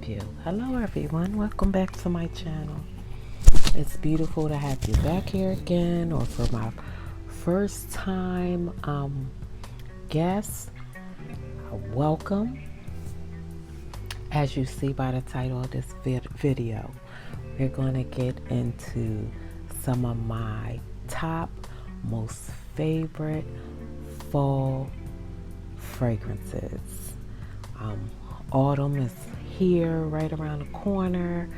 help you. Hello everyone, welcome back to my channel. It's beautiful to have you back here again, or for my first time guest, welcome. As you see by the title of this video, we're going to get into some of my top most favorite fall fragrances. Autumn is here right around the corner.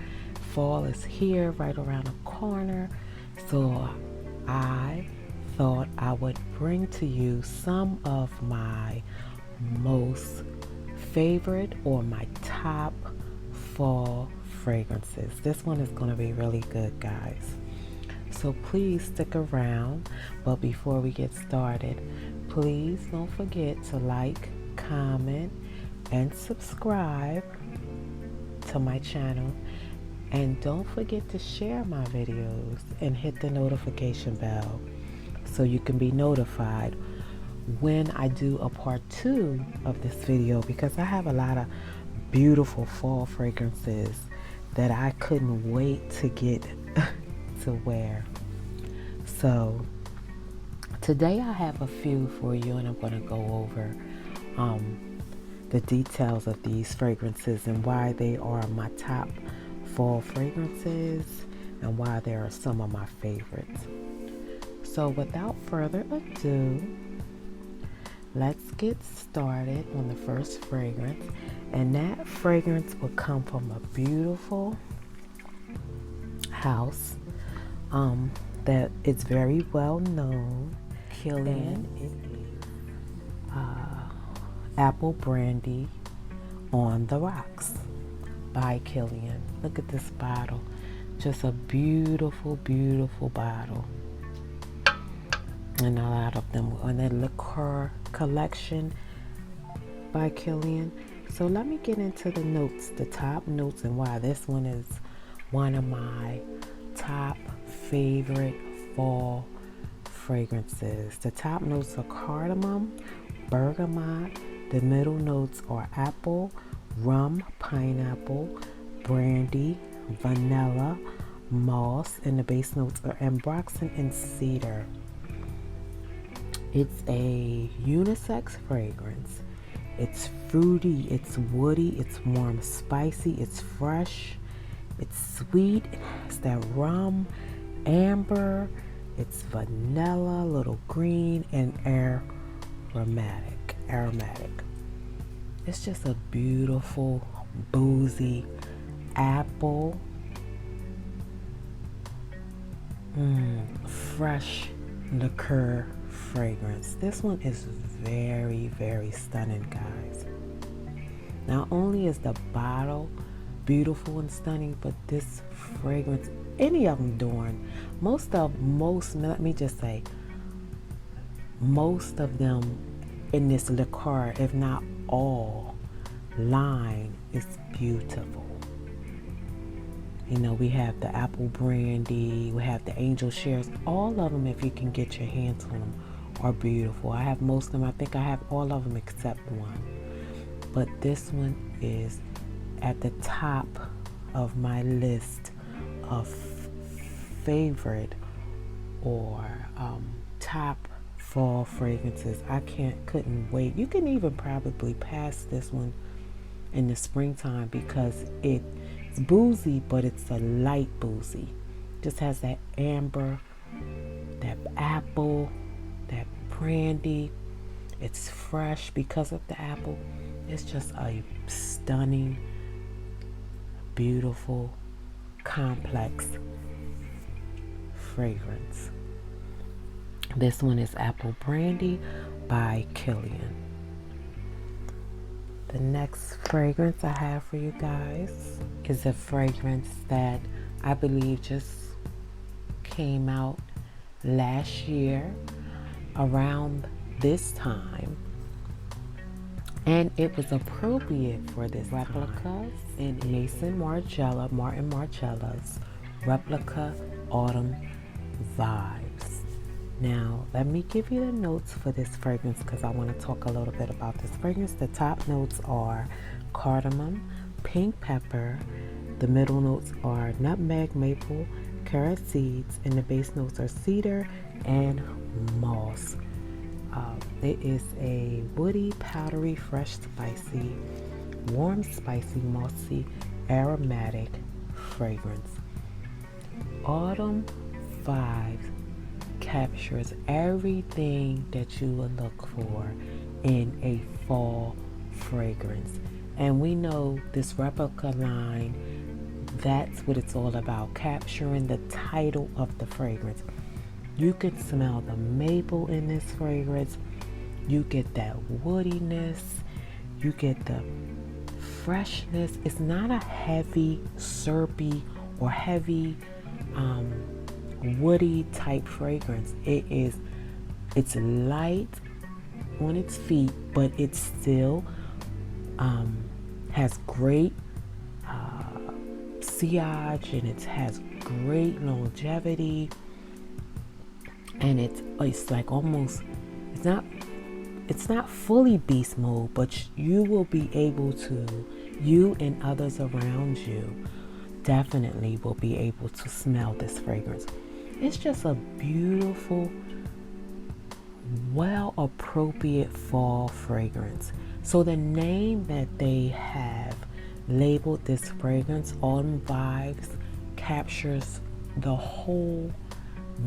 Fall is here right around the corner. So I thought I would bring to you some of my most favorite or my top fall fragrances. This one is going to be really good, guys. So please stick around. But before we get started, please don't forget to like, comment, and subscribe to my channel. And don't forget to share my videos and hit the notification bell so you can be notified when I do a part 2 of this video, because I have a lot of beautiful fall fragrances that I couldn't wait to get to wear. So today I have a few for you, and I'm going to go over the details of these fragrances and why they are my top fall fragrances and why they are some of my favorites. So without further ado, let's get started on the first fragrance. And that fragrance will come from a beautiful house that is very well known, Killian. It is Apple Brandy on the Rocks by Killian. Look at this bottle. Just a beautiful, beautiful bottle. And a lot of them on that liqueur collection by Killian. So let me get into the notes, the top notes, and why this one is one of my top favorite fall fragrances. The top notes are cardamom, bergamot. The middle notes are apple, rum, pineapple, brandy, vanilla, moss, and the base notes are ambroxan and cedar. It's a unisex fragrance. It's fruity, it's woody, it's warm, spicy, it's fresh, it's sweet, it's that rum, amber, it's vanilla, little green, and aromatic. It's just a beautiful, boozy apple, fresh liqueur fragrance. This one is very, very stunning, guys. Not only is the bottle beautiful and stunning, but this fragrance, any of them doing, most of them in this liqueur, if not all, line is beautiful. You know, we have the apple brandy, we have the angel shares. All of them, if you can get your hands on them, are beautiful. I have most of them. I think I have all of them except one. But this one is at the top of my list of favorite or top fall fragrances. I couldn't wait. You can even probably pass this one in the springtime because it's boozy, but it's a light boozy. Just has that amber, that apple, that brandy. It's fresh because of the apple. It's just a stunning, beautiful, complex fragrance. This one is Apple Brandy by Killian. The next fragrance I have for you guys is a fragrance that I believe just came out last year around this time, and it was appropriate for this replica in Martin Margiela's Replica Autumn Vibes. Now, let me give you the notes for this fragrance because I want to talk a little bit about this fragrance. The top notes are cardamom, pink pepper. The middle notes are nutmeg, maple, carrot seeds, and the base notes are cedar and moss. It is a woody, powdery, fresh, spicy, warm, spicy, mossy, aromatic fragrance. Autumn Vibes captures everything that you would look for in a fall fragrance. And we know this replica line, that's what it's all about, capturing the title of the fragrance. You can smell the maple in this fragrance. You get that woodiness. You get the freshness. It's not a heavy, syrupy, or heavy, woody type fragrance. It's light on its feet, but it still has great sillage, and it has great longevity. And it's like almost, it's not fully beast mode, but you will be able to, you and others around you definitely will be able to smell this fragrance. It's just a beautiful, well appropriate fall fragrance. So the name that they have labeled this fragrance, Autumn Vibes, captures the whole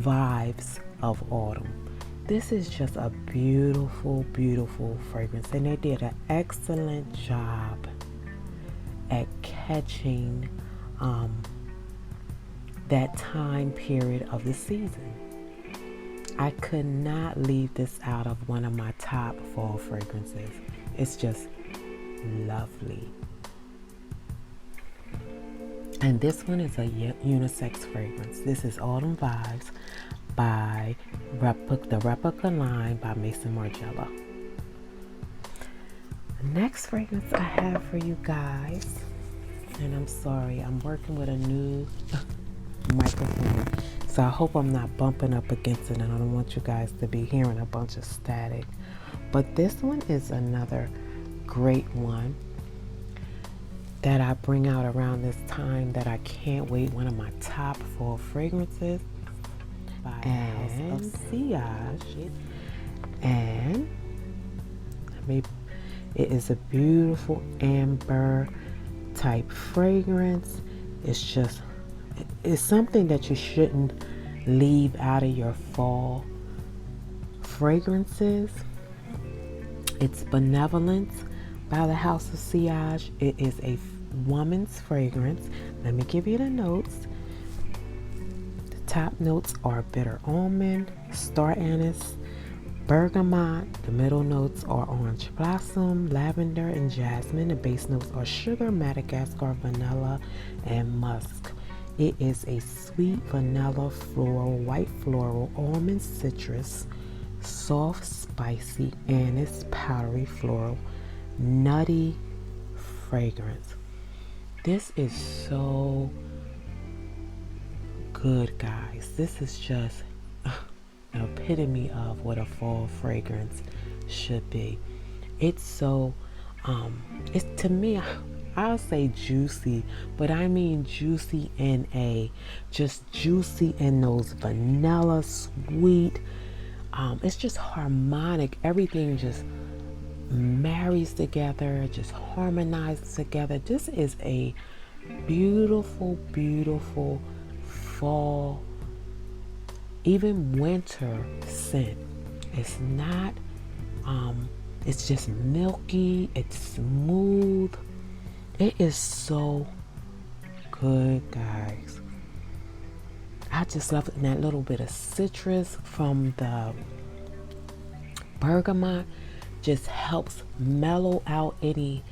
vibes of autumn. This is just a beautiful, beautiful fragrance, and they did an excellent job at catching that time period of the season. I could not leave this out of one of my top fall fragrances. It's just lovely. And this one is a unisex fragrance. This is Autumn Vibes by the Replica line by Maison Margiela. The next fragrance I have for you guys, and I'm sorry, I'm working with a new microphone, so I hope I'm not bumping up against it, and I don't want you guys to be hearing a bunch of static. But this one is another great one that I bring out around this time that I can't wait. One of my top fall fragrances by House of Siage. And it is a beautiful amber type fragrance. It's something that you shouldn't leave out of your fall fragrances. It's Benevolence by the House of Siage. It is a woman's fragrance. Let me give you the notes. The top notes are bitter almond, star anise, bergamot. The middle notes are orange blossom, lavender, and jasmine. The base notes are sugar, Madagascar, vanilla, and musk. It is a sweet vanilla floral, white floral, almond citrus, soft spicy anise, powdery floral, nutty fragrance. This is so good, guys. This is just an epitome of what a fall fragrance should be. It's so it's, to me, I'll say juicy, but I mean juicy in just juicy in those vanilla sweet. It's just harmonic. Everything just marries together, just harmonizes together. This is a beautiful, beautiful fall, even winter scent. It's not, it's just milky, it's smooth. It is so good, guys. I just love it. And that little bit of citrus from the bergamot just helps mellow out any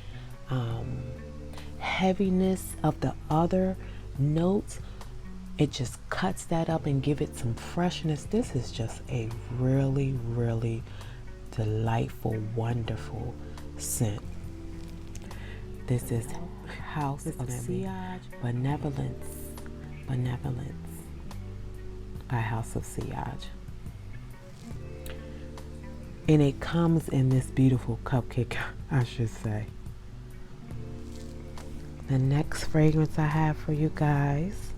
heaviness of the other notes. It just cuts that up and give it some freshness. This is just a really, really delightful, wonderful scent. This is House of Siage, Benevolence by House of Siage. And it comes in this beautiful cupcake, I should say. The next fragrance I have for you guys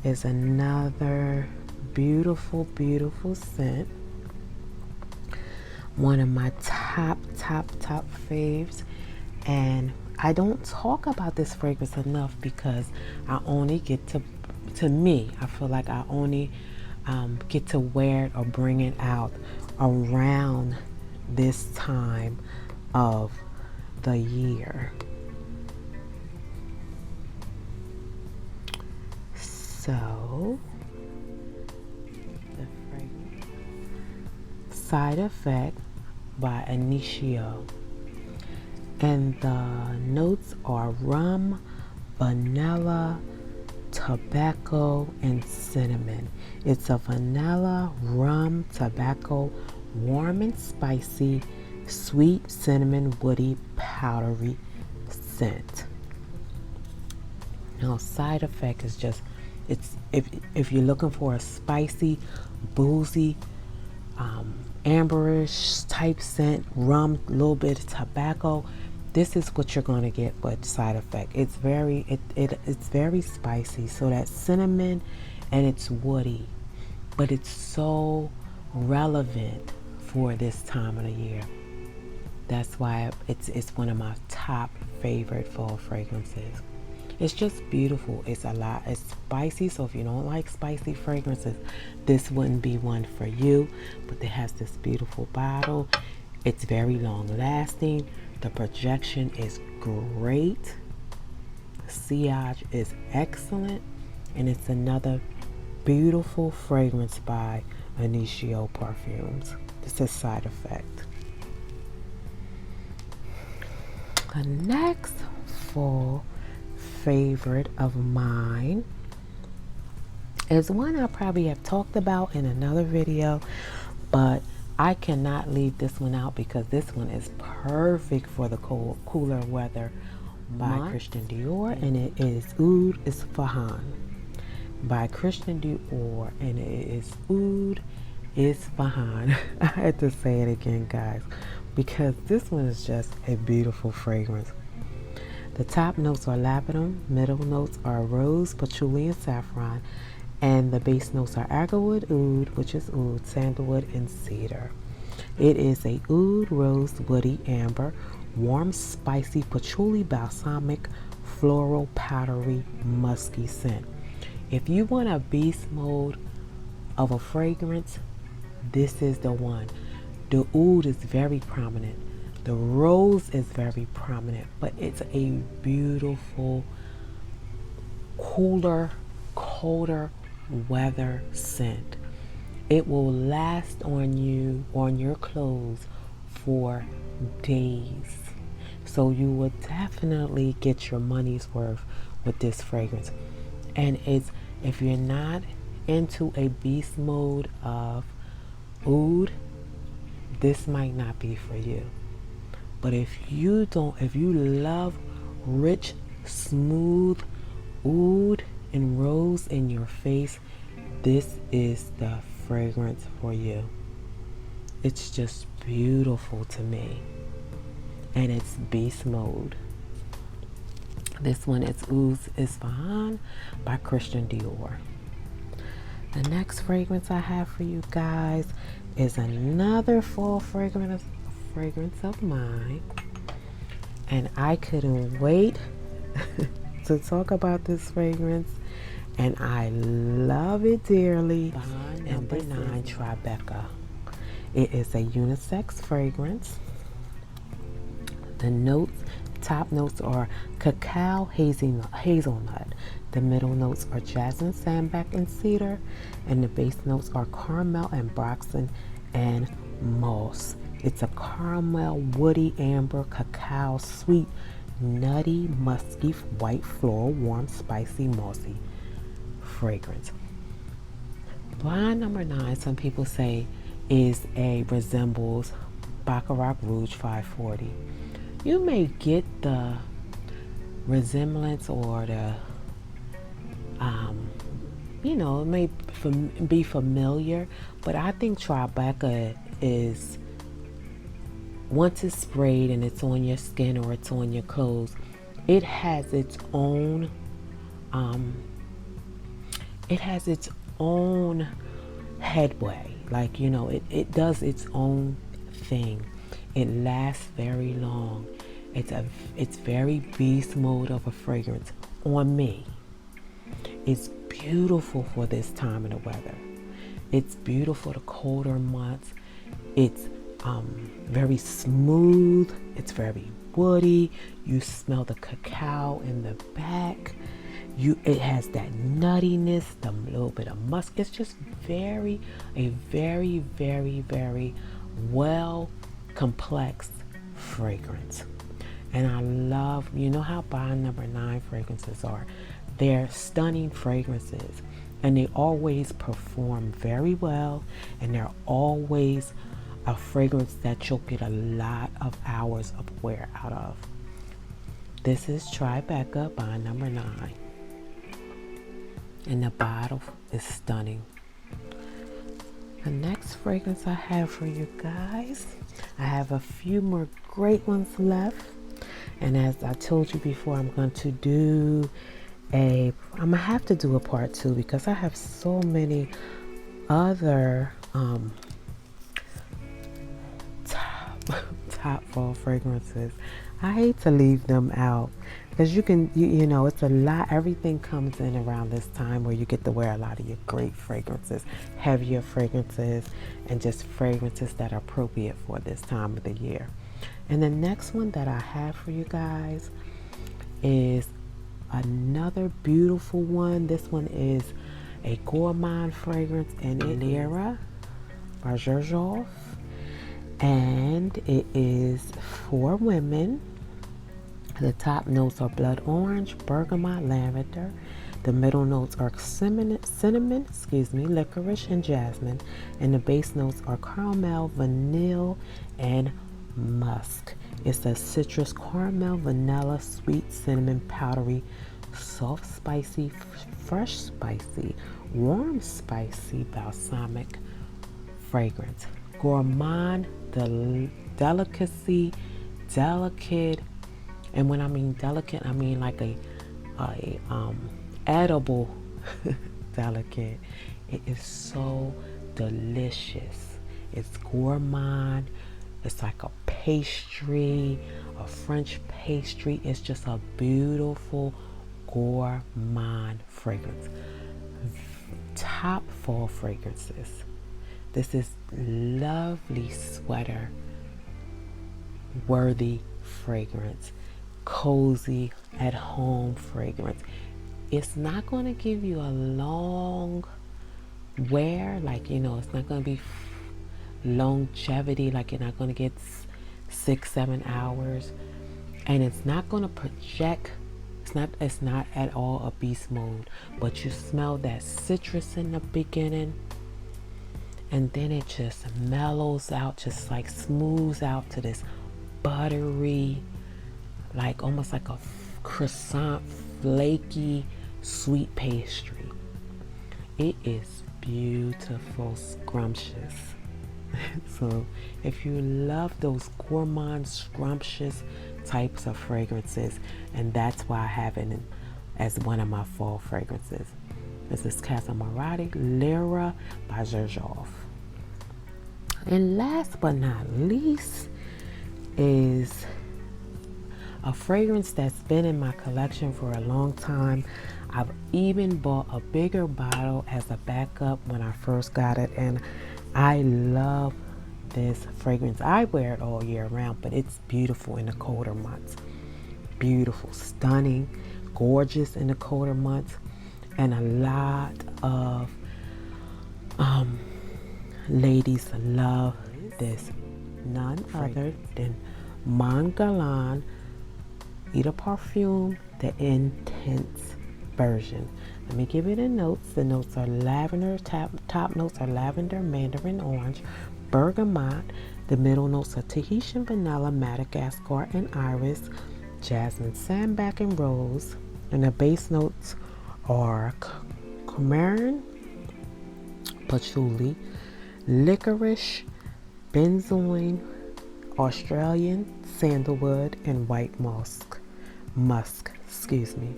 is another beautiful, beautiful scent. One of my top faves. And I don't talk about this fragrance enough because I only get to me, I feel like I only get to wear it or bring it out around this time of the year. So, the fragrance Side Effect by Initio. And the notes are rum, vanilla, tobacco, and cinnamon. It's a vanilla, rum, tobacco, warm and spicy, sweet, cinnamon, woody, powdery scent. Now, Side Effect is just, it's if you're looking for a spicy, boozy, amberish type scent, rum, a little bit of tobacco, this is what you're going to get with Side Effect. It's very it's very spicy, so that cinnamon, and it's woody, but it's so relevant for this time of the year. That's why it's one of my top favorite fall fragrances. It's just beautiful. It's spicy, so if you don't like spicy fragrances, this wouldn't be one for you. But it has this beautiful bottle. It's very long lasting. The projection is great. The sillage is excellent. And it's another beautiful fragrance by Initio Perfumes. This is Side Effect. The next fall favorite of mine is one I probably have talked about in another video, but I cannot leave this one out because this one is perfect for the cooler weather, by Christian Dior, and it is Oud Isfahan by Christian Dior, and it is Oud Isfahan. I had to say it again, guys, because this one is just a beautiful fragrance. The top notes are lavender, middle notes are rose, patchouli, and saffron, and the base notes are agarwood, oud, which is oud, sandalwood, and cedar. It is a oud, rose, woody, amber, warm, spicy, patchouli, balsamic, floral, powdery, musky scent. If you want a beast mode of a fragrance, this is the one. The oud is very prominent. The rose is very prominent, but it's a beautiful, cooler, colder weather scent. It will last on your clothes for days. So you will definitely get your money's worth with this fragrance. And if you're not into a beast mode of oud, this might not be for you. But if you love rich, smooth oud and rose in your face, this is the fragrance for you. It's just beautiful to me. And it's beast mode. This one is Oud Isfahan by Christian Dior. The next fragrance I have for you guys is another fall fragrance of mine, and I couldn't wait to talk about this fragrance, and I love it dearly. Number 9, Tribeca. It is a unisex fragrance. The top notes are cacao, hazelnut. The middle notes are jasmine, sambac, and cedar, and the base notes are caramel and boxen and moss. It's a caramel, woody, amber, cacao, sweet, nutty, musky, white, floral, warm, spicy, mossy fragrance. Blind number 9, some people say, resembles Baccarat Rouge 540. You may get the resemblance or the, it may be familiar, but I think Tribeca is, once it's sprayed and it's on your skin or it's on your clothes, it has its own um, it has its own headway. Like, it does its own thing. It lasts very long. It's very beast mode of a fragrance on me. It's beautiful for this time of the weather. It's beautiful the colder months. It's very smooth. It's very woody. You smell the cacao in the back. It has that nuttiness, the little bit of musk. It's just a very, very, very well complex fragrance. And I love, how Bond Number 9 fragrances are. They're stunning fragrances, and they always perform very well, and they're always a fragrance that you'll get a lot of hours of wear out of. This is Tribeca Bond Number 9. And the bottle is stunning. The next fragrance I have for you guys, I have a few more great ones left. And as I told you before, I'm going to have to do a part 2 because I have so many other top fall fragrances. I hate to leave them out because it's a lot. Everything comes in around this time where you get to wear a lot of your great fragrances, heavier fragrances, and just fragrances that are appropriate for this time of the year. And the next one that I have for you guys is another beautiful one. This one is a Gourmand fragrance in Margiela, Margiela, and it is for women. The top notes are blood orange, bergamot, lavender. The middle notes are cinnamon, licorice, and jasmine. And the base notes are caramel, vanilla, and musk. It's a citrus, caramel, vanilla, sweet, cinnamon, powdery, soft, spicy, fresh, spicy, warm, spicy, balsamic fragrance. Gourmand, the delicate, and when I mean delicate, I mean like a edible delicate. It is so delicious. It's gourmand. It's like a pastry, a French pastry. It's just a beautiful gourmand fragrance. Top fall fragrances. This is lovely sweater worthy fragrance. Cozy at home fragrance. It's not going to give you a long wear, like it's not going to be longevity, like you're not going to get 6-7 hours, and it's not going to project. It's not at all a beast mode, but you smell that citrus in the beginning, and then it just mellows out, just like smooths out to this buttery, like almost like a croissant, flaky, sweet pastry. It is beautiful, scrumptious. So if you love those gourmand, scrumptious types of fragrances, and that's why I have it as one of my fall fragrances. This is Casa Marati Lyra by Zerjoff. And last but not least is a fragrance that's been in my collection for a long time. I've even bought a bigger bottle as a backup when I first got it, and I love this fragrance. I wear it all year round, but it's beautiful in the colder months. Beautiful, stunning, gorgeous in the colder months, and a lot of ladies love this. None other than Mangalan Eau de Parfum, the intense version. Let me give you the notes. The notes are lavender, top notes are lavender, mandarin orange, bergamot. The middle notes are Tahitian vanilla, Madagascar, and iris, jasmine, sambac, and rose. And the base notes are coumarin, patchouli, licorice, benzoin, Australian sandalwood, and white musk. musk, excuse me.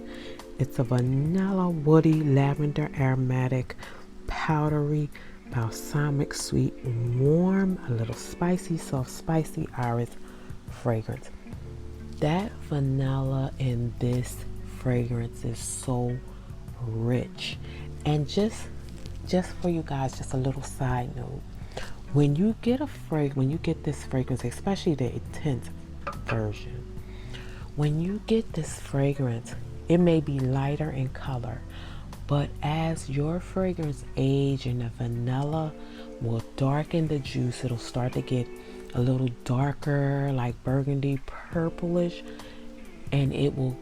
It's a vanilla, woody, lavender, aromatic, powdery, balsamic, sweet, warm, a little spicy, soft, spicy iris fragrance. That vanilla in this fragrance is so rich. And just for you guys, just a little side note. When you get this fragrance, especially the intense version, when you get this fragrance, it may be lighter in color, but as your fragrance age and the vanilla will darken the juice, it'll start to get a little darker, like burgundy purplish, and it will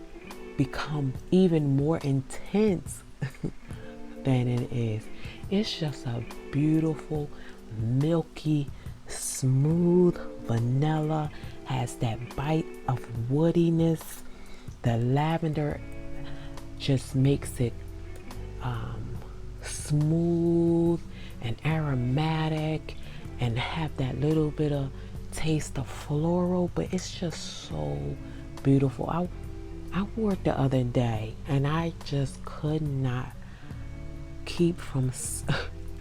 become even more intense than it is. It's just a beautiful, milky, smooth vanilla, has that bite of woodiness. The lavender just makes it smooth and aromatic and have that little bit of taste of floral, but it's just so beautiful. I wore it the other day and I just could not keep from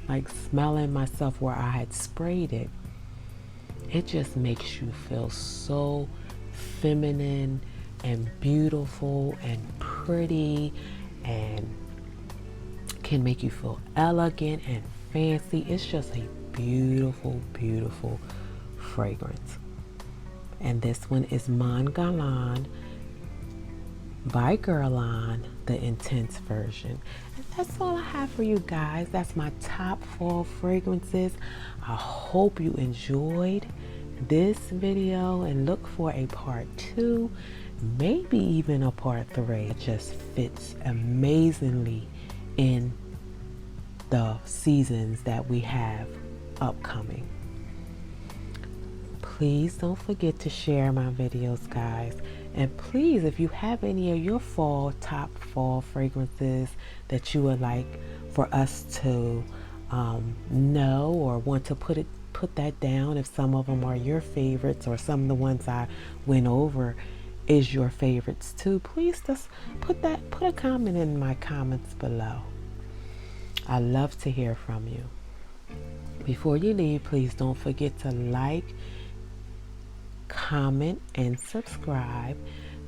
like smelling myself where I had sprayed it. It just makes you feel so feminine and beautiful and pretty, and can make you feel elegant and fancy. It's just a beautiful, beautiful fragrance. And this one is Mangalan by Gourmand, the intense version. And that's all I have for you guys. That's my top fall fragrances. I hope you enjoyed this video and look for a part 2, maybe even a part 3. It just fits amazingly in the seasons that we have upcoming. Please don't forget to share my videos, guys. And please, if you have any of your top fall fragrances that you would like for us to know, or want to put that down, if some of them are your favorites or some of the ones I went over is your favorites too, please just put a comment in my comments below. I love to hear from you. Before you leave, please don't forget to like, comment, and subscribe.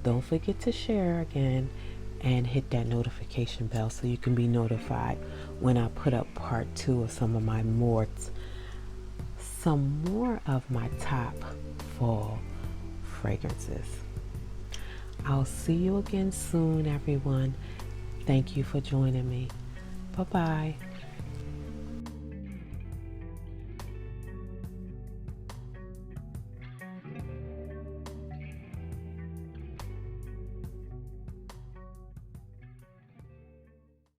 Don't forget to share again and hit that notification bell so you can be notified when I put up part 2 of some more of my top fall fragrances. I'll see you again soon, everyone. Thank you for joining me. Bye-bye.